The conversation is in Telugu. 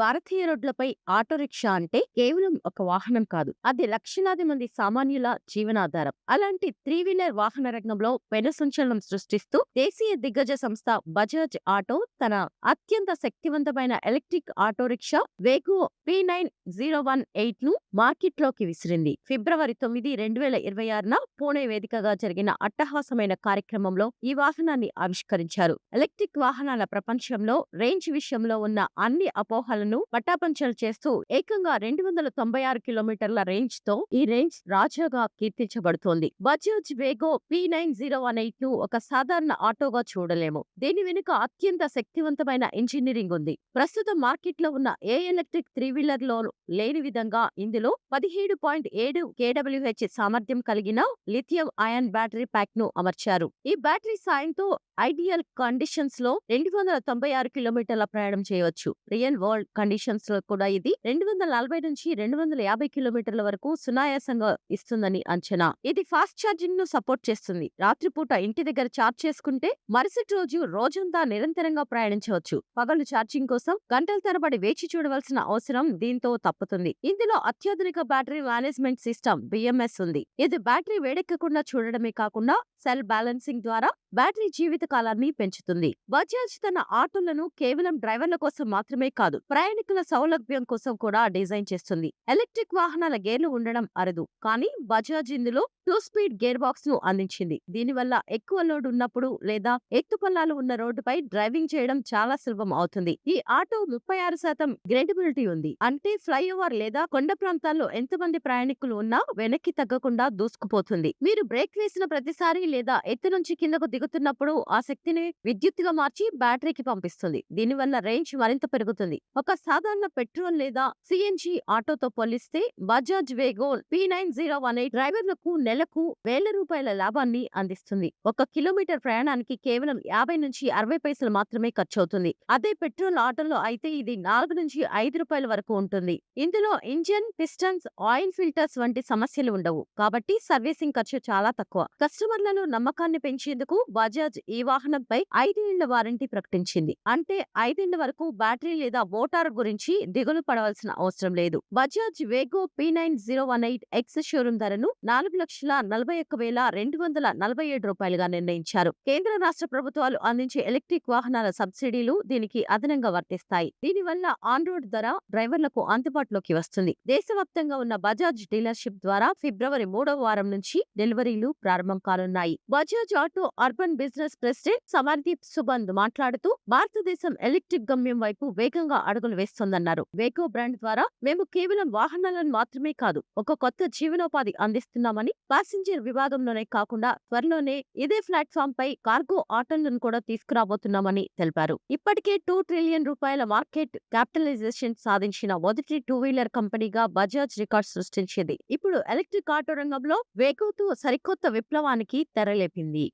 భారతీయ రోడ్లపై ఆటో రిక్షా అంటే కేవలం ఒక వాహనం కాదు. అది లక్షలాది మంది సామాన్యుల జీవనాధారం. అలాంటి త్రీ వీలర్ వాహన రంగంలో పెను సంచలనం సృష్టిస్తూ దేశీయ దిగ్గజ సంస్థ బజాజ్ ఆటో తన అత్యంత శక్తివంతమైన ఎలక్ట్రిక్ ఆటో రిక్షా వేగో P9018 ను మార్కెట్లోకి విసిరింది. ఫిబ్రవరి 9, 2026న పూణే వేదికగా జరిగిన అట్టహాసమైన కార్యక్రమంలో ఈ వాహనాన్ని ఆవిష్కరించారు. ఎలక్ట్రిక్ వాహనాల ప్రపంచంలో రేంజ్ విషయంలో ఉన్న అన్ని అపోహలను పటాపంచలు చేస్తూ ఏకంగా 296 కిలోమీటర్ల రేంజ్ తో ఈ రేంజ్ రాజాగా కీర్తించబడుతోంది. బజాజ్ వేగో P9018 ను ఒక సాధారణ ఆటోగా చూడలేము. దీని వెనుక అత్యంత శక్తివంతమైన ఇంజనీరింగ్ ఉంది. ప్రస్తుతం మార్కెట్లో ఉన్న ఏ ఎలక్ట్రిక్ త్రీ వీలర్ లో లేని విధంగా ఇందులో 17.7 kWh సామర్థ్యం కలిగిన లిథియం అయాన్ బ్యాటరీ ప్యాక్ ను అమర్చారు. ఈ బ్యాటరీ సాయంతో ఐడియల్ కండిషన్స్ లో 296 కిలోమీటర్ల ప్రయాణం చేయవచ్చు. రియల్ వరల్డ్ కండిషన్స్ లో కూడా ఇది 240 నుంచి 250 కిలోమీటర్ల వరకు సునాయాసంగా ఇస్తుందని అంచనా. ఇది ఫాస్ట్ ఛార్జింగ్ ను సపోర్ట్ చేస్తుంది. రాత్రిపూట ఇంటి దగ్గర ఛార్జ్ చేసుకుంటే మరుసటి రోజంతా నిరంతరంగా ప్రయాణించవచ్చు. పగలు ఛార్జింగ్ కోసం గంటల తరబడి వేచి చూడవలసిన అవసరం దీంతో తప్పుతుంది. ఇందులో అత్యాధునిక బ్యాటరీ మేనేజ్మెంట్ సిస్టమ్ BMS ఉంది. ఇది బ్యాటరీ వేడెక్కకుండా చూడడమే కాకుండా సెల్ బ్యాలెన్సింగ్ ద్వారా బ్యాటరీ జీవిత కాలాన్ని పెంచుతుంది. బజాజ్ తన ఆటోలను కేవలం డ్రైవర్ల కోసం మాత్రమే కాదు, ప్రయాణికుల సౌలభ్యం కోసం కూడా డిజైన్ చేస్తుంది. ఎలక్ట్రిక్ వాహనాల గేర్లు ఉండడం అరుదు, కానీ బజాజ్ ఇందులో 2-స్పీడ్ గేర్ బాక్స్ ను అందించింది. దీనివల్ల ఎక్కువ లోడ్ ఉన్నప్పుడు లేదా ఎత్తుపల్లాలు ఉన్న రోడ్డుపై డ్రైవింగ్ చేయడం చాలా సులభం అవుతుంది. ఈ ఆటో 36% గ్రేడబిలిటీ ఉంది. అంటే ఫ్లైఓవర్ లేదా కొండ ప్రాంతాల్లో ఎంతమంది ప్రయాణికులు ఉన్నా వెనక్కి తగ్గకుండా దూసుకుపోతుంది. మీరు బ్రేక్ వేసిన ప్రతిసారి లేదా ఎత్తు నుంచి కిందకు దిగుతున్నప్పుడు ఆ శక్తిని విద్యుత్తుగా మార్చి బ్యాటరీకి పంపిస్తుంది. దీనివల్ల రేంజ్ మరింత పెరుగుతుంది. ఒక సాధారణ పెట్రోల్ లేదా CNG ఆటోతో పోలిస్తే బజాజ్ వేగో P9018 డ్రైవర్లకు నెలకు ₹1000 లాభాన్ని అందిస్తుంది. 1 కిలోమీటర్ ప్రయాణానికి కేవలం 50 నుంచి 60 పైసలు మాత్రమే ఖర్చవుతుంది. అదే పెట్రోల్ ఆటోలో అయితే ఇది ₹4 నుంచి ₹5 వరకు ఉంటుంది. ఇందులో ఇంజన్, పిస్టన్స్, ఆయిల్ ఫిల్టర్స్ వంటి సమస్యలు ఉండవు. కాబట్టి సర్వీసింగ్ ఖర్చు చాలా తక్కువ. కస్టమర్లలో నమ్మకాన్ని పెంచేందుకు బజాజ్ ఈ వాహనంపై 5 ఏళ్ల వారంటీ ప్రకటించింది. అంటే 5 ఏళ్ల వరకు బ్యాటరీ లేదా మోటార్ గురించి దిగులు పడవలసిన అవసరం లేదు. బజాజ్ వేగో P9018 ఎక్స్ షోరూం ధరను ₹4,41,247గా నిర్ణయించారు. కేంద్ర రాష్ట్ర ప్రభుత్వాలు అందించే ఎలక్ట్రిక్ వాహనాల సబ్సిడీలు దీనికి అదనంగా వర్తిస్తాయి. దీనివల్ల ఆన్ రోడ్ ధర డ్రైవర్లకు అందుబాటులోకి వస్తుంది. దేశవ్యాప్తంగా ఉన్న బజాజ్ డీలర్షిప్ ద్వారా ఫిబ్రవరి 3వ వారం నుంచి డెలివరీలు ప్రారంభం కానున్నాయి. Bajaj Auto urban business president Samardeep Subandh మాట్లాడుతూ భారతదేశం ఎలక్ట్రిక్ గమ్యం వైపు వేగంగా అడుగులు వేస్తోందన్నారు. వేగో బ్రాండ్ ద్వారా మేము కేవలం వాహనాలను మాత్రమే కాదు, ఒక కొత్త జీవనోపాధి అందిస్తున్నామని, ప్యాసింజర్ విభాగంలోనే కాకుండా త్వరలోనే ఇదే ప్లాట్ఫామ్ పై కార్గో ఆటోలను కూడా తీసుకురాబోతున్నామని తెలిపారు. ఇప్పటికే ₹2 ట్రిలియన్ మార్కెట్ క్యాపిటలైజేషన్ సాధించిన మొదటి టూ వీలర్ కంపెనీగా బజాజ్ రికార్డ్ సృష్టించింది. ఇప్పుడు ఎలక్ట్రిక్ ఆటో రంగంలో వేగోతో సరికొత్త విప్లవానికి తెరలేపింది.